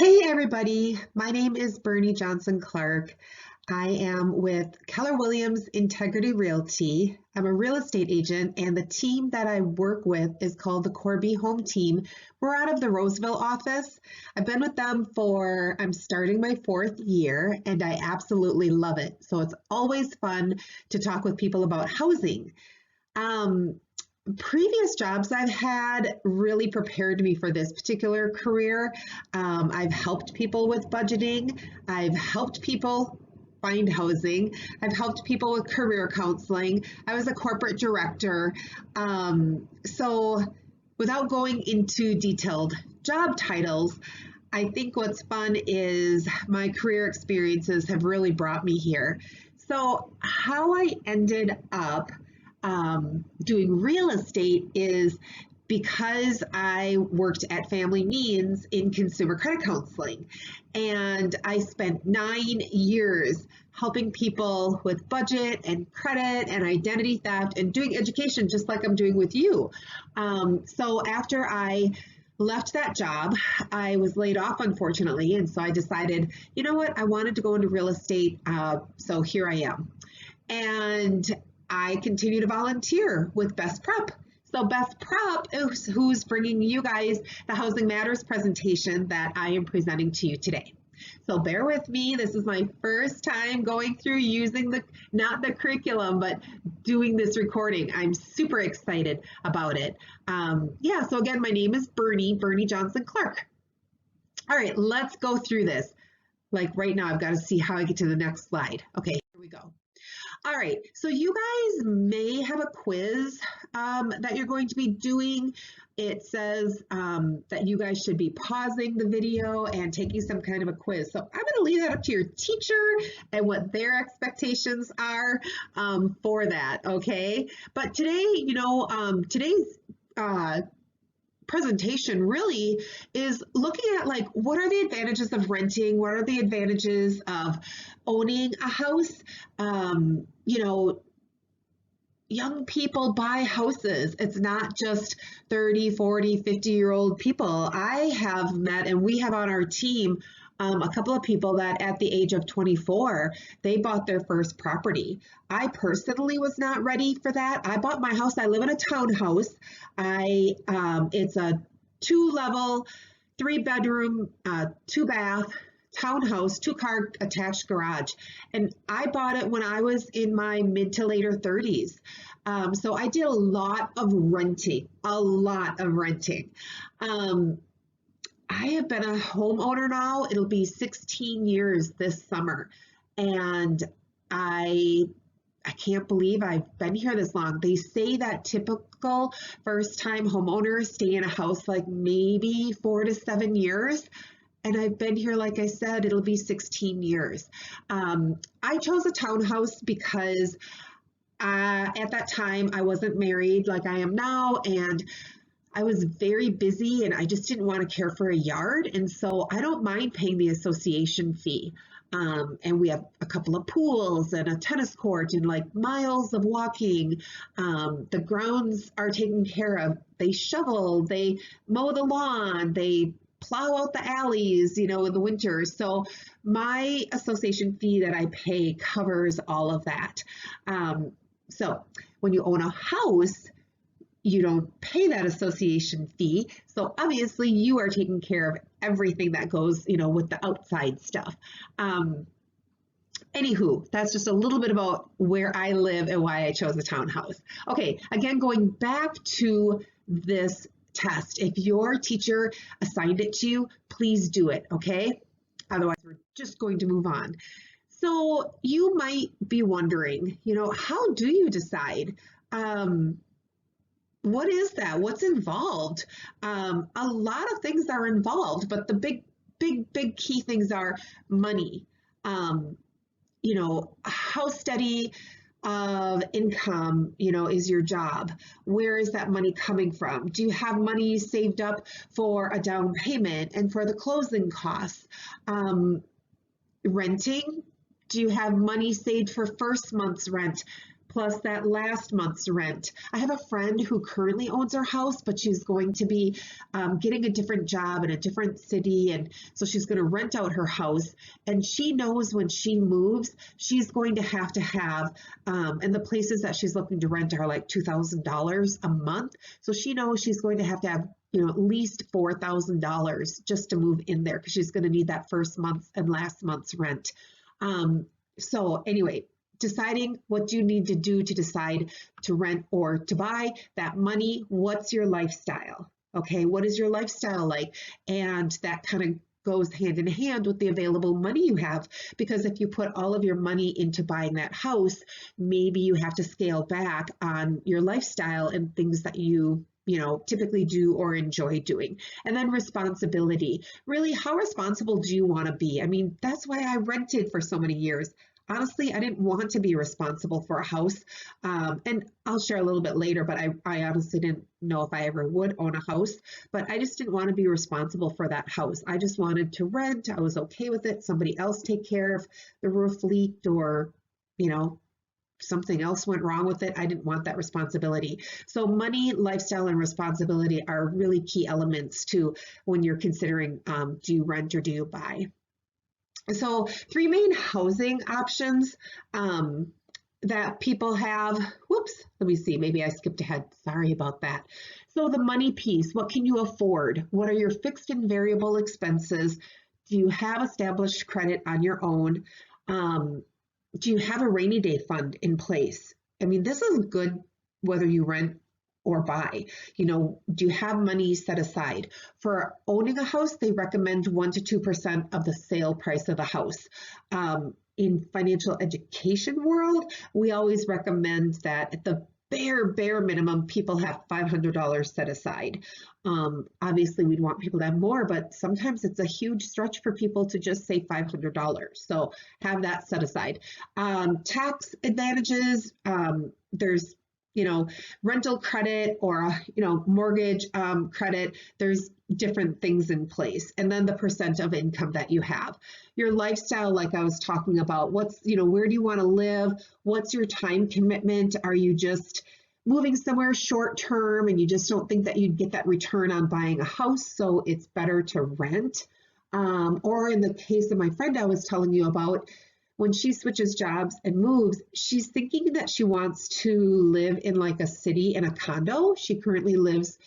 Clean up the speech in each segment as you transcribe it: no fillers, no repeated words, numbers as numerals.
Hey everybody, my name is Berni Johnson Clark. I am with Keller Williams Integrity Realty. I'm a real estate agent, and the team that I work with is called the Corby Home Team. We're out of the Roseville office. I've been with them I'm starting my 4th year, and I absolutely love it. So it's always fun to talk with people about housing. Previous jobs I've had really prepared me for this particular career. I've helped people with budgeting. I've helped people find housing. I've helped people with career counseling. I was a corporate director. So without going into detailed job titles, I think what's fun is my career experiences have really brought me here. So how I ended up doing real estate is because I worked at Family Means in consumer credit counseling, and I spent 9 years helping people with budget and credit and identity theft and doing education just like I'm doing with you. So after I left that job, I was laid off, unfortunately, and so I decided, you know what, I wanted to go into real estate, so here I am. And I continue to volunteer with BestPrep. So BestPrep is who's bringing you guys the Housing Matters presentation that I am presenting to you today. So bear with me. This is my first time going through using not the curriculum, but doing this recording. I'm super excited about it. So again, my name is Berni Johnson Clark. All right, let's go through this. Like right now, I've got to see how I get to the next slide. Okay, here we go. All right, so you guys may have a quiz that you're going to be doing. It says that you guys should be pausing the video and taking some kind of a quiz. So I'm going to leave that up to your teacher and what their expectations are for that, okay? But today, today's presentation really is looking at like what are the advantages of renting, what are the advantages of owning a house. Young people buy houses. It's not just 30, 40, 50-year-old people. I have met, and we have on our team, a couple of people that at the age of 24, they bought their first property. I personally was not ready for that. I bought my house. I live in a townhouse. It's a 2-level, 3-bedroom, 2-bath townhouse, 2-car attached garage. And I bought it when I was in my mid to later 30s. So I did a lot of renting. I have been a homeowner now. It'll be 16 years this summer. And I can't believe I've been here this long. They say that typical first-time homeowners stay in a house like maybe 4 to 7 years. And I've been here, like I said, it'll be 16 years. I chose a townhouse because at that time I wasn't married like I am now, and I was very busy and I just didn't want to care for a yard. And so I don't mind paying the association fee. And we have a couple of pools and a tennis court and like miles of walking. The grounds are taken care of. They shovel, they mow the lawn, they plow out the alleys, in the winter. So my association fee that I pay covers all of that. So when you own a house, you don't pay that association fee. So obviously you are taking care of everything that goes, with the outside stuff. Anywho, that's just a little bit about where I live and why I chose the townhouse. Okay, again, going back to this test. If your teacher assigned it to you, please do it, okay? Otherwise, we're just going to move on. So you might be wondering, how do you decide? What is that? What's involved? A lot of things are involved, but the big key things are money. How steady of income, is your job? Where is that money coming from? Do you have money saved up for a down payment and for the closing costs? Renting, do you have money saved for first month's rent, plus that last month's rent. I have a friend who currently owns her house, but she's going to be getting a different job in a different city. And so she's going to rent out her house. And she knows when she moves, she's going to have, and the places that she's looking to rent are like $2,000 a month. So she knows she's going to have, at least $4,000 just to move in there because she's going to need that first month and last month's rent. So anyway, deciding what you need to do to decide to rent or to buy, that money, what's your lifestyle? Okay, what is your lifestyle like? And that kind of goes hand in hand with the available money you have, because if you put all of your money into buying that house, maybe you have to scale back on your lifestyle and things that you typically do or enjoy doing. And then responsibility. Really, how responsible do you want to be? I mean, that's why I rented for so many years. Honestly, I didn't want to be responsible for a house. And I'll share a little bit later, but I honestly didn't know if I ever would own a house, but I just didn't want to be responsible for that house. I just wanted to rent. I was okay with it. Somebody else take care of the roof leaked or, something else went wrong with it. I didn't want that responsibility. So money, lifestyle, and responsibility are really key elements to when you're considering, do you rent or do you buy? So 3 main housing options that people have. Whoops, let me see, maybe I skipped ahead. Sorry about that. So the money piece, what can you afford? What are your fixed and variable expenses? Do you have established credit on your own? Do you have a rainy day fund in place? I mean, this is good whether you rent or buy. Do you have money set aside? For owning a house, they recommend 1 to 2% of the sale price of the house. In financial education world, we always recommend that at the bare minimum, people have $500 set aside. Obviously, we'd want people to have more, but sometimes it's a huge stretch for people to just say $500. So have that set aside. Tax advantages, there's rental credit or, mortgage credit. There's different things in place. And then the percent of income that you have. Your lifestyle, like I was talking about, where do you want to live? What's your time commitment? Are you just moving somewhere short term and you just don't think that you'd get that return on buying a house, so it's better to rent? Or in the case of my friend I was telling you about, when she switches jobs and moves, she's thinking that she wants to live in like a city in a condo. She currently lives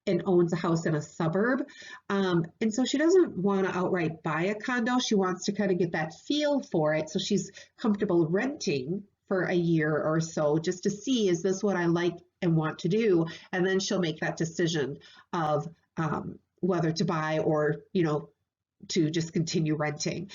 and owns a house in a suburb. And so she doesn't want to outright buy a condo. She wants to kind of get that feel for it. So she's comfortable renting for a year or so just to see, is this what I like and want to do? And then she'll make that decision of whether to buy or, to just continue renting.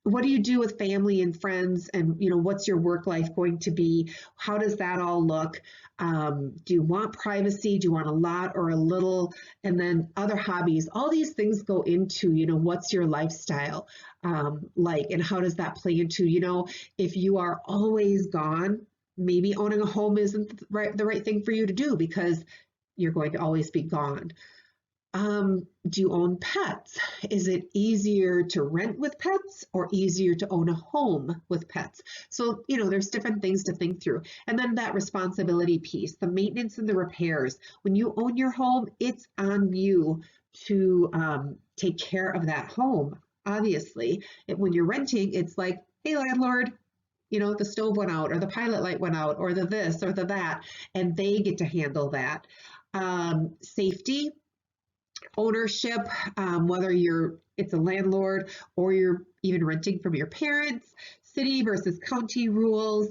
What do you do with family and friends, and what's your work life going to be? How does that all look? Do you want privacy? Do you want a lot or a little? And then other hobbies, all these things go into, what's your lifestyle like, and how does that play into, if you are always gone, maybe owning a home isn't the right thing for you to do because you're going to always be gone. Do you own pets? Is it easier to rent with pets or easier to own a home with pets? So, there's different things to think through. And then that responsibility piece, the maintenance and the repairs. When you own your home, it's on you to take care of that home. Obviously, when you're renting, it's like, hey, landlord, the stove went out or the pilot light went out or the this or the that, and they get to handle that. Safety, ownership, whether it's a landlord or you're even renting from your parents, city versus county rules,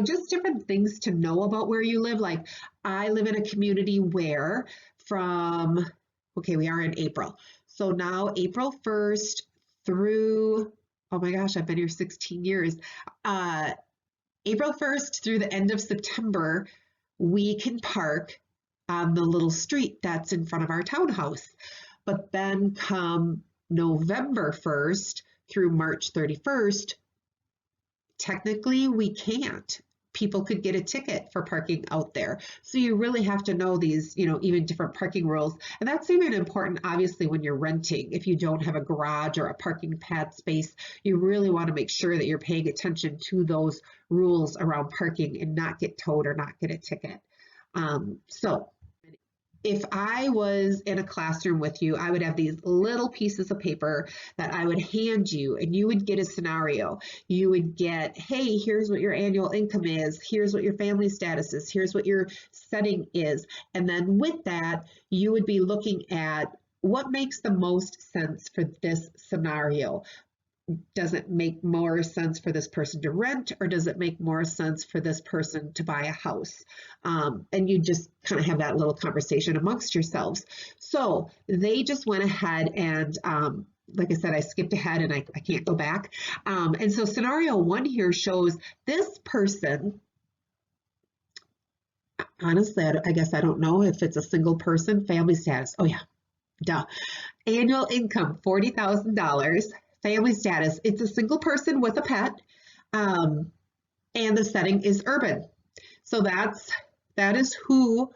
just different things to know about where you live. Like I live in a community where we are in April. So now April 1st through, oh my gosh, I've been here 16 years. April 1st through the end of September, we can park on the little street that's in front of our townhouse. But then come November 1st through March 31st, technically we can't people could get a ticket for parking out there. So you really have to know these, even different parking rules. And that's even important, obviously, when you're renting. If you don't have a garage or a parking pad space, you really want to make sure that you're paying attention to those rules around parking and not get towed or not get a ticket. So if I was in a classroom with you, I would have these little pieces of paper that I would hand you, and you would get a scenario. You would get, hey, here's what your annual income is. Here's what your family status is. Here's what your setting is. And then with that, you would be looking at what makes the most sense for this scenario. Does it make more sense for this person to rent, or does it make more sense for this person to buy a house? And you just kind of have that little conversation amongst yourselves. So they just went ahead and, like I said, I skipped ahead and I can't go back. And so scenario 1 here shows this person, honestly, I guess I don't know if it's a single person, family status. Oh yeah, duh. Annual income, $40,000. Family status, it's a single person with a pet, and the setting is urban. So that is who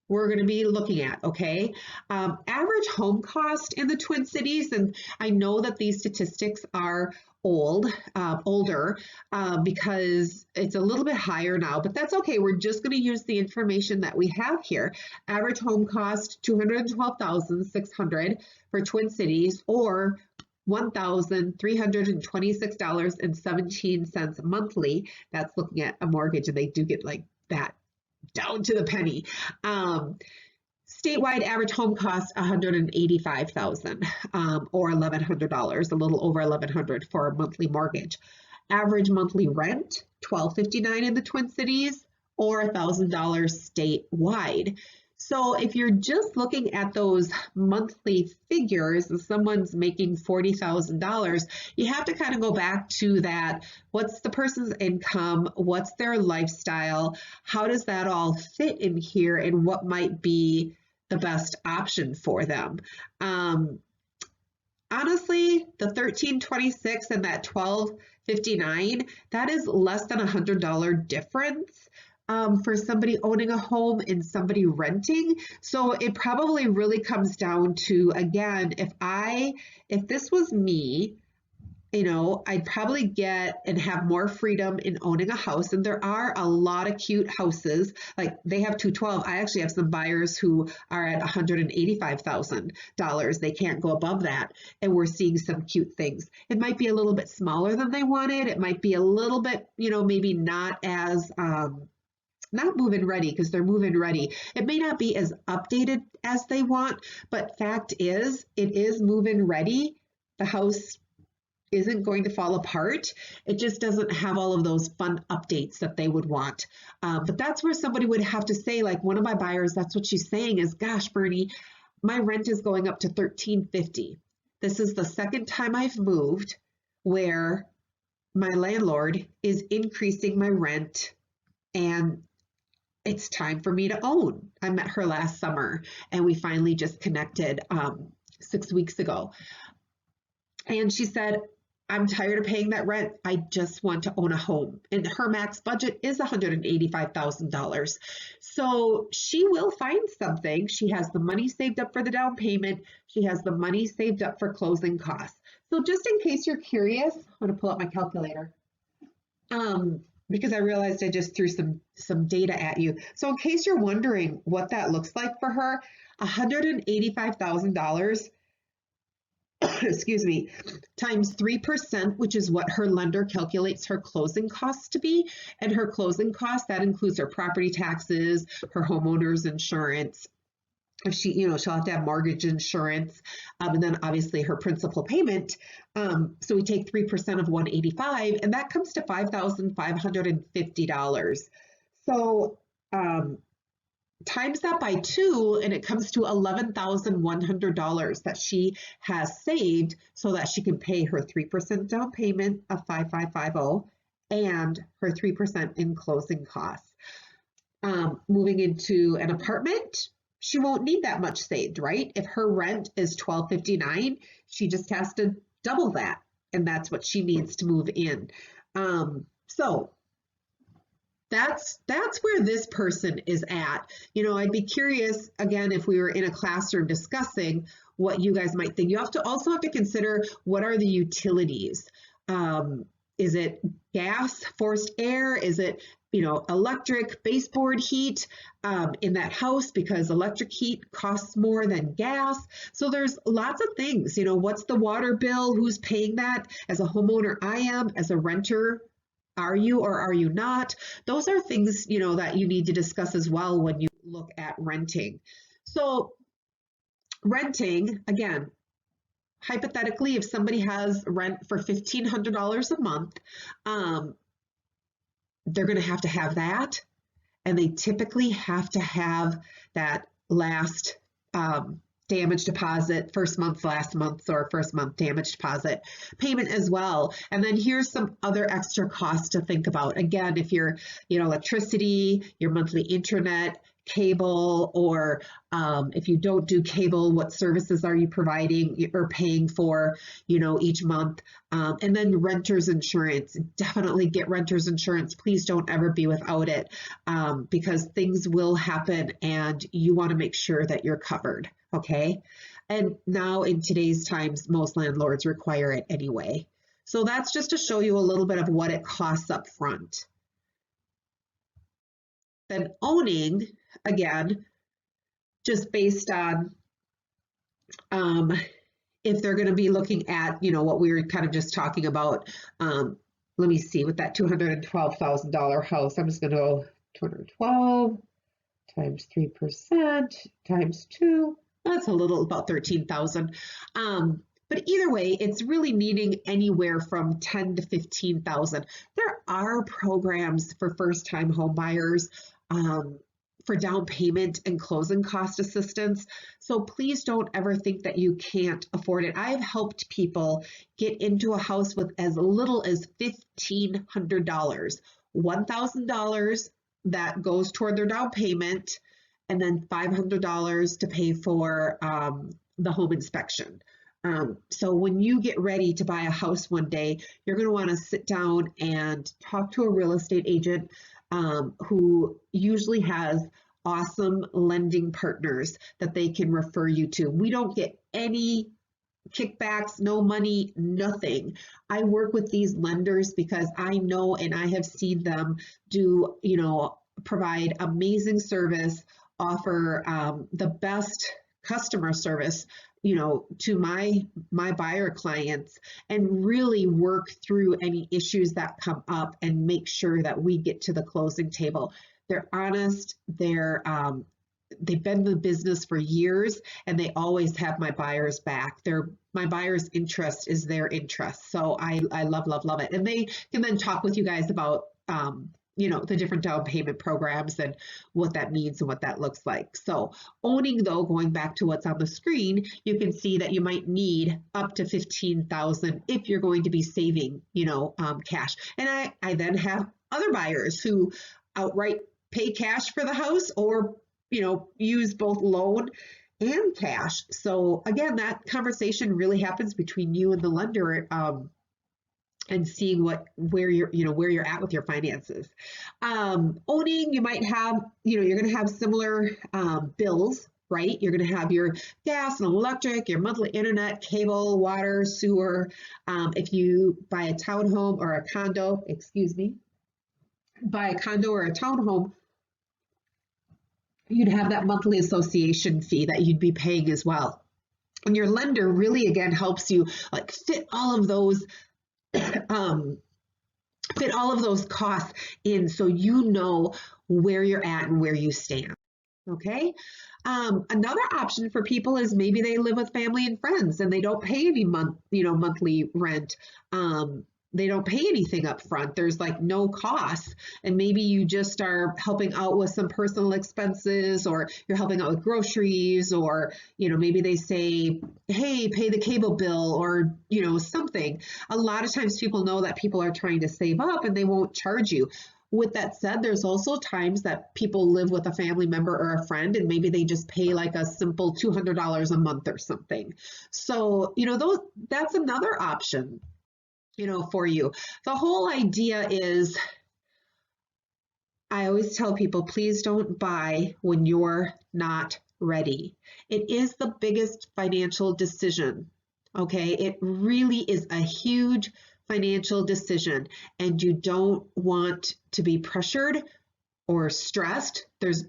we're going to be looking at, okay? Average home cost in the Twin Cities, and I know that these statistics are older, because it's a little bit higher now, but that's okay. We're just going to use the information that we have here. Average home cost, $212,600 for Twin Cities, or $1,326.17 monthly. That's looking at a mortgage, and they do get like that down to the penny. Statewide average home cost $185,000, or $1,100, a little over $1,100 for a monthly mortgage. Average monthly rent $1,259 in the Twin Cities, or $1,000 statewide. So if you're just looking at those monthly figures and someone's making $40,000, you have to kind of go back to that. What's the person's income? What's their lifestyle? How does that all fit in here? And what might be the best option for them? Honestly, the $1,326 and that $1,259, that is less than $100 difference. For somebody owning a home and somebody renting. So it probably really comes down to, again, if this was me, I'd probably get and have more freedom in owning a house. And there are a lot of cute houses, like they have 212. I actually have some buyers who are at $185,000. They can't go above that. And we're seeing some cute things. It might be a little bit smaller than they wanted. It might be a little bit, maybe not as, not move-in ready, because they're move-in ready. It may not be as updated as they want, but fact is, it is move-in ready. The house isn't going to fall apart. It just doesn't have all of those fun updates that they would want. But that's where somebody would have to say, like one of my buyers, that's what she's saying is, gosh, Bernie, my rent is going up to $1,350. This is the second time I've moved where my landlord is increasing my rent, and it's time for me to own. I met her last summer and we finally just connected 6 weeks ago. And she said, I'm tired of paying that rent. I just want to own a home. And her max budget is $185,000. So she will find something. She has the money saved up for the down payment. She has the money saved up for closing costs. So just in case you're curious, I'm going to pull up my calculator. Because I realized I just threw some data at you. So in case you're wondering what that looks like for her, $185,000, excuse me, times 3%, which is what her lender calculates her closing costs to be. And her closing costs, that includes her property taxes, her homeowner's insurance. If she'll have to have mortgage insurance, and then obviously her principal payment. So we take 3% of 185, and that comes to $5,550. So times that by 2, and it comes to $11,100 that she has saved so that she can pay her 3% down payment of $5,550 and her 3% in closing costs. Moving into an apartment, she won't need that much saved, right? If her rent is $1,259, she just has to double that, and that's what she needs to move in. So that's where this person is at. I'd be curious again if we were in a classroom discussing what you guys might think. You also have to consider, what are the utilities? Is it gas, forced air? Is it electric baseboard heat in that house, because electric heat costs more than gas? So there's lots of things. What's the water bill? Who's paying that? As a homeowner, I am. As a renter, are you or are you not? Those are things, that you need to discuss as well when you look at renting. So renting, again, hypothetically, if somebody has rent for $1,500 a month, they're going to have that. And they typically have to have that last damage deposit, first month, last month, or first month damage deposit payment as well. And then here's some other extra costs to think about. Again, if you're, electricity, your monthly internet, cable, or if you don't do cable, what services are you providing or paying for, each month? And then renter's insurance. Definitely get renter's insurance. Please don't ever be without it, because things will happen and you want to make sure that you're covered. Okay. And now in today's times, most landlords require it anyway. So that's just to show you a little bit of what it costs up front. Then owning, again, just based on if they're going to be looking at, what we were kind of just talking about. Let me see, with that $212,000 house, I'm just going to go 212 times 3% times 2. That's a little, about 13,000. But either way, it's really needing anywhere from 10 to 15,000. There are programs for first-time home buyers for down payment and closing cost assistance. So please don't ever think that you can't afford it. I've helped people get into a house with as little as $1,500, $1,000 that goes toward their down payment, and then $500 to pay for the home inspection. So when you get ready to buy a house one day, you're going to want to sit down and talk to a real estate agent who usually has awesome lending partners that they can refer you to. We don't get any kickbacks, no money, nothing. I work with these lenders because I know and I have seen them do, provide amazing service, offer the best customer service, to my buyer clients, and really work through any issues that come up and make sure that we get to the closing table. They're honest, they've been in the business for years, and they always have my buyers back. My buyers' interest is their interest. So I love, love, love it. And they can then talk with you guys about the different down payment programs and what that means and what that looks like. So owning, though, going back to what's on the screen, you can see that you might need up to 15,000 if you're going to be saving, cash. And I then have other buyers who outright pay cash for the house, or, use both loan and cash. So again, that conversation really happens between you and the lender, and seeing where you're at with your finances. Owning, you might have, you're going to have similar bills, right? You're going to have your gas and electric, your monthly internet, cable, water, sewer. If you buy a townhome or a condo, buy a condo or a townhome, you'd have that monthly association fee that you'd be paying as well. And your lender really, again, helps you fit all of those costs in, so you know where you're at and where you stand. Okay. Another option for people is maybe they live with family and friends and they don't pay any monthly rent. They don't pay anything up front. There's no cost. And maybe you just are helping out with some personal expenses, or you're helping out with groceries, or, maybe they say, hey, pay the cable bill, or, something. A lot of times people know that people are trying to save up and they won't charge you. With that said, there's also times that people live with a family member or a friend, and maybe they just pay a simple $200 a month or something. So, that's another option, for you. The whole idea is I always tell people, please don't buy when you're not ready. It is the biggest financial decision. Okay, it really is a huge financial decision, and you don't want to be pressured or stressed. There's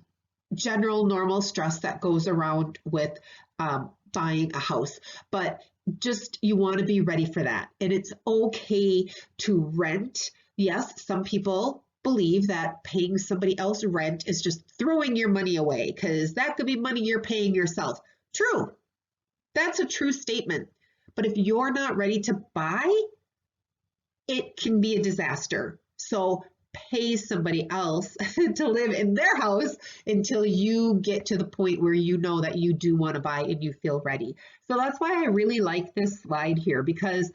general normal stress that goes around with buying a house, but just you want to be ready for that. And it's okay to rent. Yes, some people believe that paying somebody else rent is just throwing your money away because that could be money you're paying yourself. True, that's a true statement. But if you're not ready to buy, it can be a disaster. So pay somebody else to live in their house until you get to the point where you know that you do want to buy and you feel ready. So that's why I really like this slide here, because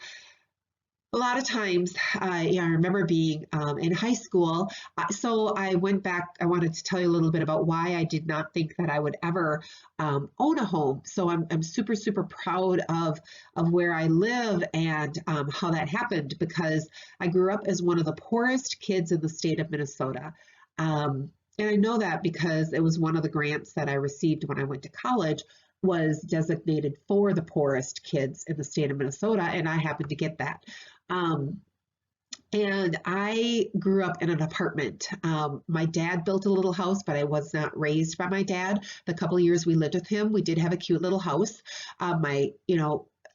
a lot of times, I remember being in high school. So I went back, I wanted to tell you a little bit about why I did not think that I would ever own a home. So I'm super, super proud of where I live and how that happened, because I grew up as one of the poorest kids in the state of Minnesota. And I know that because it was one of the grants that I received when I went to college was designated for the poorest kids in the state of Minnesota, and I happened to get that. Um, and I grew up in an apartment. My dad built a little house, but I was not raised by my dad. The couple of years we lived with him, we did have a cute little house. My,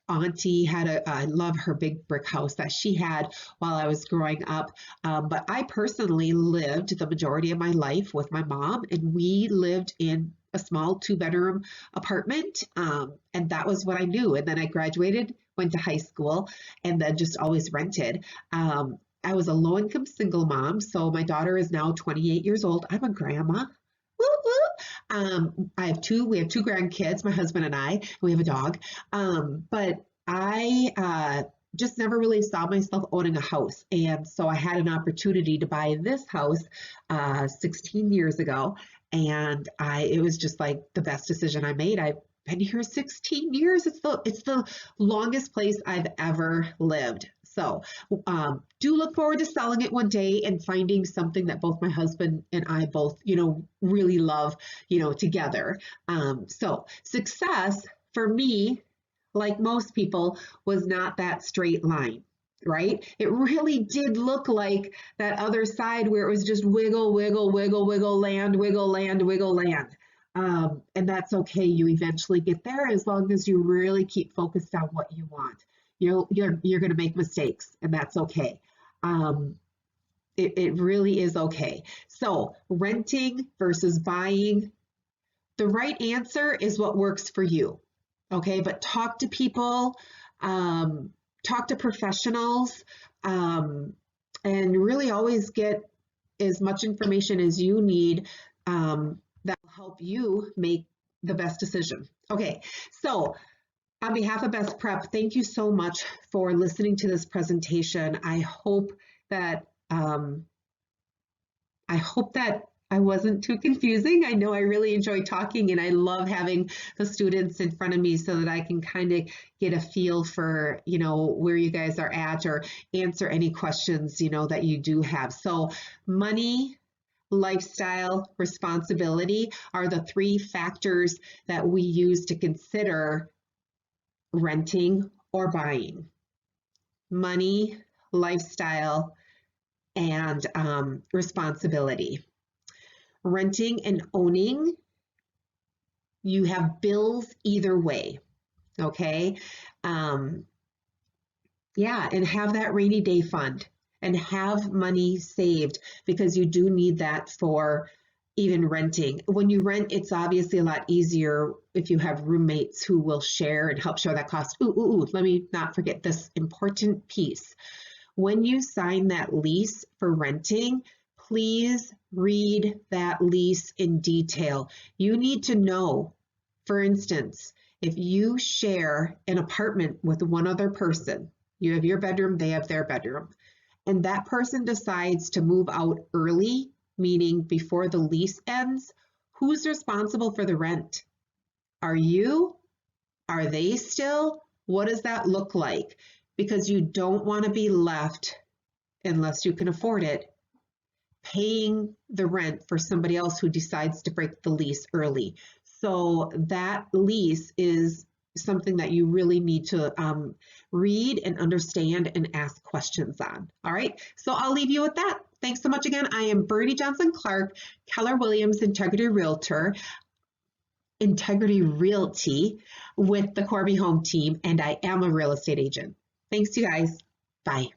auntie had I love her big brick house that she had while I was growing up. But I personally lived the majority of my life with my mom, and we lived in a small 2-bedroom apartment. And that was what I knew. And then I graduated, went to high school, and then just always rented. I was a low income single mom. So my daughter is now 28 years old. I'm a grandma. Woo woo. We have two grandkids, my husband and I. We have a dog. But I just never really saw myself owning a house. And so I had an opportunity to buy this house 16 years ago. And it was just like the best decision I made. I've been here 16 years. It's the longest place I've ever lived. So do look forward to selling it one day and finding something that both my husband and I both, really love, together. So success for me, like most people, was not that straight line. Right? It really did look like that other side where it was just wiggle, wiggle, wiggle, wiggle, land, wiggle, land, wiggle, land. And that's okay. You eventually get there as long as you really keep focused on what you want. You're going to make mistakes, and that's okay. It really is okay. So renting versus buying, the right answer is what works for you. Okay, but talk to people, talk to professionals, and really always get as much information as you need that will help you make the best decision. Okay, so on behalf of BestPrep, thank you so much for listening to this presentation. I hope that I wasn't too confusing. I know I really enjoy talking, and I love having the students in front of me so that I can kind of get a feel for, where you guys are at, or answer any questions, that you do have. So money, lifestyle, responsibility are the 3 factors that we use to consider renting or buying. Money, lifestyle, and responsibility. Renting and owning, you have bills either way, okay? And have that rainy day fund and have money saved, because you do need that for even renting. When you rent, it's obviously a lot easier if you have roommates who will share and help share that cost. Let me not forget this important piece. When you sign that lease for renting, please read that lease in detail. You need to know, for instance, if you share an apartment with one other person, you have your bedroom, they have their bedroom, and that person decides to move out early, meaning before the lease ends, who's responsible for the rent? Are you? Are they still? What does that look like? Because you don't want to be left, unless you can afford it, paying the rent for somebody else who decides to break the lease early. So that lease is something that you really need to read and understand and ask questions on. All right, so I'll leave you with that. Thanks so much again. I am Bernie Johnson Clark, Keller Williams Integrity Realty with the Corby Home team, and I am a real estate agent. Thanks, you guys. Bye.